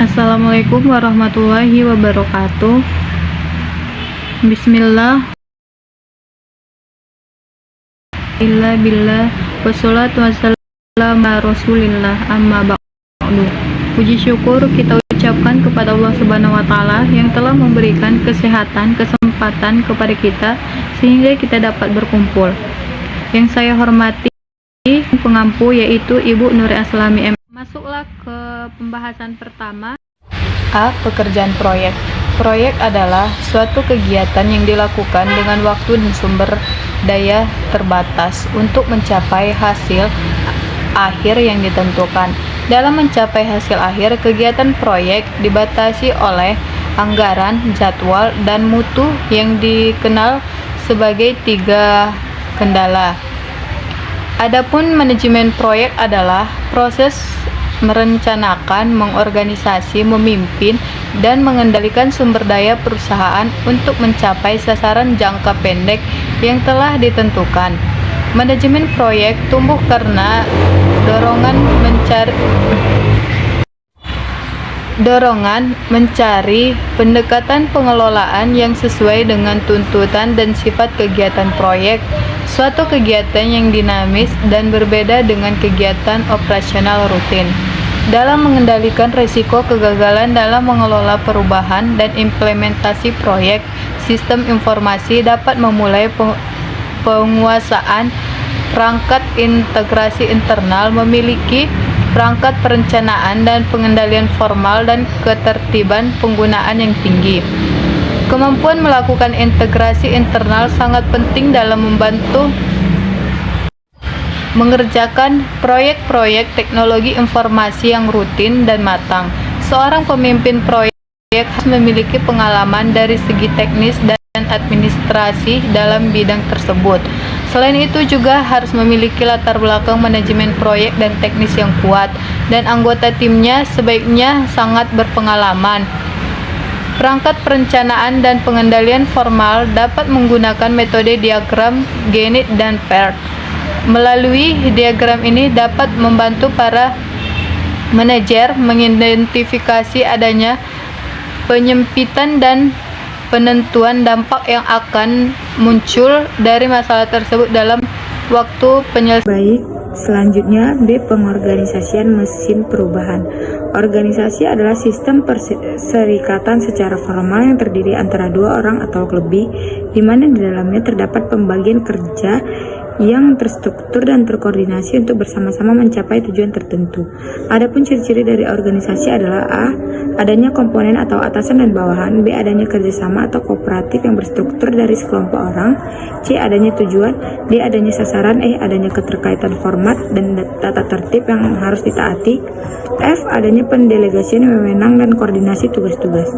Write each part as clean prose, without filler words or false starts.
Assalamualaikum warahmatullahi wabarakatuh. Bismillah, illa billah, wassalatu wassalamu ala rasulillah, amma ba'du. Puji syukur kita ucapkan kepada Allah Subhanahu wa Ta'ala yang telah memberikan kesehatan, kesempatan kepada kita sehingga kita dapat berkumpul. Yang saya hormati pengampu yaitu Ibu Nuri Aslami M. Masuklah ke pembahasan pertama. A. Pekerjaan proyek. Proyek adalah suatu kegiatan yang dilakukan dengan waktu dan sumber daya terbatas untuk mencapai hasil akhir yang ditentukan. Dalam mencapai hasil akhir, kegiatan proyek dibatasi oleh anggaran, jadwal, dan mutu yang dikenal sebagai 3 kendala. Adapun manajemen proyek adalah proses merencanakan, mengorganisasi, memimpin, dan mengendalikan sumber daya perusahaan untuk mencapai sasaran jangka pendek yang telah ditentukan. Manajemen proyek tumbuh karena dorongan mencari pendekatan pengelolaan yang sesuai dengan tuntutan dan sifat kegiatan proyek. Suatu kegiatan yang dinamis dan berbeda dengan kegiatan operasional rutin. Dalam mengendalikan risiko kegagalan dalam mengelola perubahan dan implementasi proyek, sistem informasi dapat memulai penguasaan perangkat integrasi internal, memiliki perangkat perencanaan dan pengendalian formal dan ketertiban penggunaan yang tinggi. Kemampuan melakukan integrasi internal sangat penting dalam membantu mengerjakan proyek-proyek teknologi informasi yang rutin dan matang. Seorang pemimpin proyek harus memiliki pengalaman dari segi teknis dan administrasi dalam bidang tersebut. Selain itu juga harus memiliki latar belakang manajemen proyek dan teknis yang kuat, dan anggota timnya sebaiknya sangat berpengalaman. Perangkat perencanaan dan pengendalian formal dapat menggunakan metode diagram Gantt dan PERT. Melalui diagram ini dapat membantu para manajer mengidentifikasi adanya penyempitan dan penentuan dampak yang akan muncul dari masalah tersebut dalam waktu penyelesaian. Baik, selanjutnya B. Pengorganisasian mesin perubahan. Organisasi adalah sistem perserikatan secara formal yang terdiri antara 2 orang atau lebih, di mana di dalamnya terdapat pembagian kerja yang terstruktur dan terkoordinasi untuk bersama-sama mencapai tujuan tertentu. Adapun ciri-ciri dari organisasi adalah A. Adanya komponen atau atasan dan bawahan. B. Adanya kerjasama atau kooperatif yang berstruktur dari sekelompok orang. C. Adanya tujuan. D. Adanya sasaran. E. Adanya keterkaitan format dan tata tertib yang harus ditaati. F. Adanya pendelegasian wewenang dan koordinasi tugas-tugas.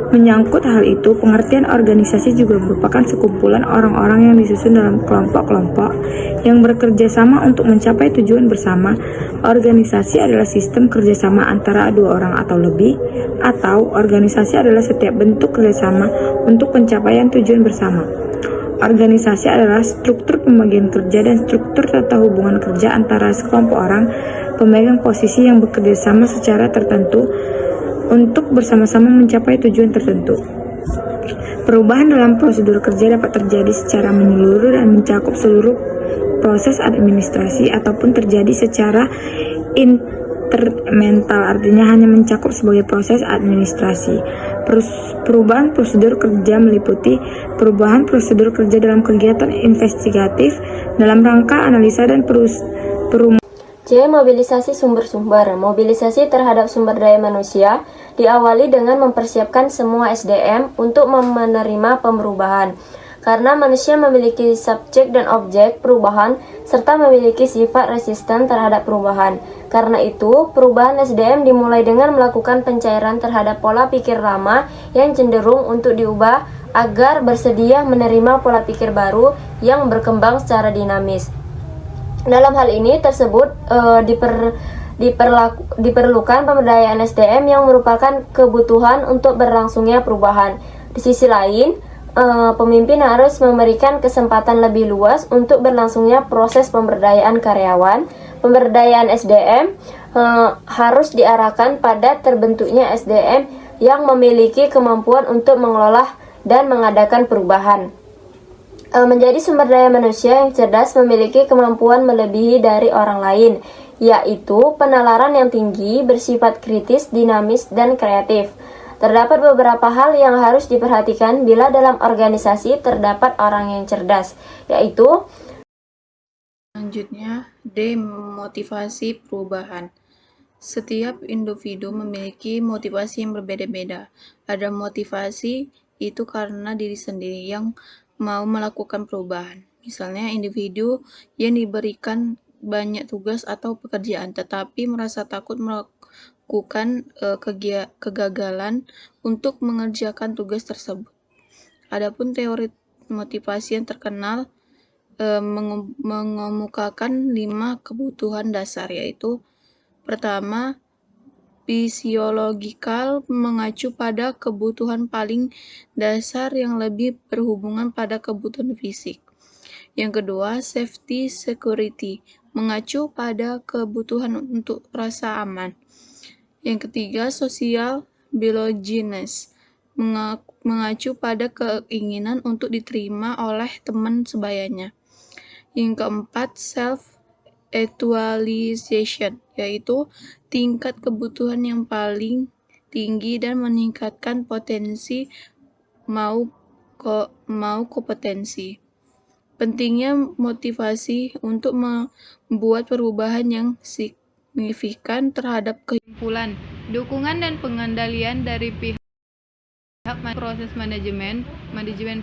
Menyangkut hal itu, pengertian organisasi juga merupakan sekumpulan orang-orang yang disusun dalam kelompok-kelompok yang bekerja sama untuk mencapai tujuan bersama. Organisasi adalah sistem kerjasama antara 2 orang atau lebih, atau organisasi adalah setiap bentuk kerjasama untuk pencapaian tujuan bersama. Organisasi adalah struktur pembagian kerja dan struktur tata hubungan kerja antara sekelompok orang pemegang posisi yang bekerja sama secara tertentu untuk bersama-sama mencapai tujuan tertentu. Perubahan dalam prosedur kerja dapat terjadi secara menyeluruh dan mencakup seluruh proses administrasi ataupun terjadi secara intermental, artinya hanya mencakup sebagai proses administrasi. Perubahan prosedur kerja meliputi perubahan prosedur kerja dalam kegiatan investigatif dalam rangka analisa dan perumahan. C. Mobilisasi sumber-sumber. Mobilisasi terhadap sumber daya manusia diawali dengan mempersiapkan semua SDM untuk menerima perubahan. Karena manusia memiliki subjek dan objek perubahan serta memiliki sifat resisten terhadap perubahan. Karena itu, perubahan SDM dimulai dengan melakukan pencairan terhadap pola pikir lama yang cenderung untuk diubah agar bersedia menerima pola pikir baru yang berkembang secara dinamis. Dalam hal ini tersebut diperlukan pemberdayaan SDM yang merupakan kebutuhan untuk berlangsungnya perubahan. Di sisi lain, pemimpin harus memberikan kesempatan lebih luas untuk berlangsungnya proses pemberdayaan karyawan. Pemberdayaan SDM harus diarahkan pada terbentuknya SDM yang memiliki kemampuan untuk mengelola dan mengadakan perubahan. Menjadi sumber daya manusia yang cerdas memiliki kemampuan melebihi dari orang lain, yaitu penalaran yang tinggi, bersifat kritis, dinamis, dan kreatif. Terdapat beberapa hal yang harus diperhatikan bila dalam organisasi terdapat orang yang cerdas, yaitu Selanjutnya, D. Motivasi perubahan. Setiap individu memiliki motivasi yang berbeda-beda. Ada motivasi itu karena diri sendiri yang mau melakukan perubahan. Misalnya individu yang diberikan banyak tugas atau pekerjaan tetapi merasa takut melakukan kegagalan untuk mengerjakan tugas tersebut. Adapun teori motivasi yang terkenal mengemukakan 5 kebutuhan dasar, yaitu pertama, fisiologikal, mengacu pada kebutuhan paling dasar yang lebih berhubungan pada kebutuhan fisik. Yang kedua, safety security, mengacu pada kebutuhan untuk rasa aman. Yang ketiga, social belongingness, mengacu pada keinginan untuk diterima oleh teman sebayanya. Yang keempat, self-actualization, yaitu tingkat kebutuhan yang paling tinggi dan meningkatkan potensi mau kompetensi. Pentingnya motivasi untuk membuat perubahan yang signifikan terhadap kesimpulan, dukungan dan pengendalian dari pihak proses manajemen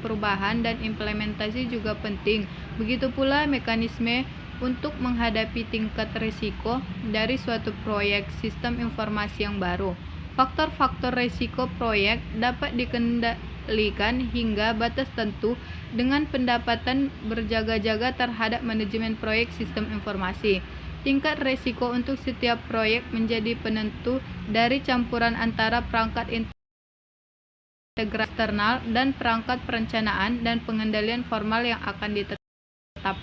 perubahan dan implementasi juga penting. Begitu pula mekanisme untuk menghadapi tingkat risiko dari suatu proyek sistem informasi yang baru. Faktor-faktor risiko proyek dapat dikendalikan hingga batas tertentu dengan pendapatan berjaga-jaga terhadap manajemen proyek sistem informasi. Tingkat risiko untuk setiap proyek menjadi penentu dari campuran antara perangkat integrasi eksternal dan perangkat perencanaan dan pengendalian formal yang akan ditetapkan.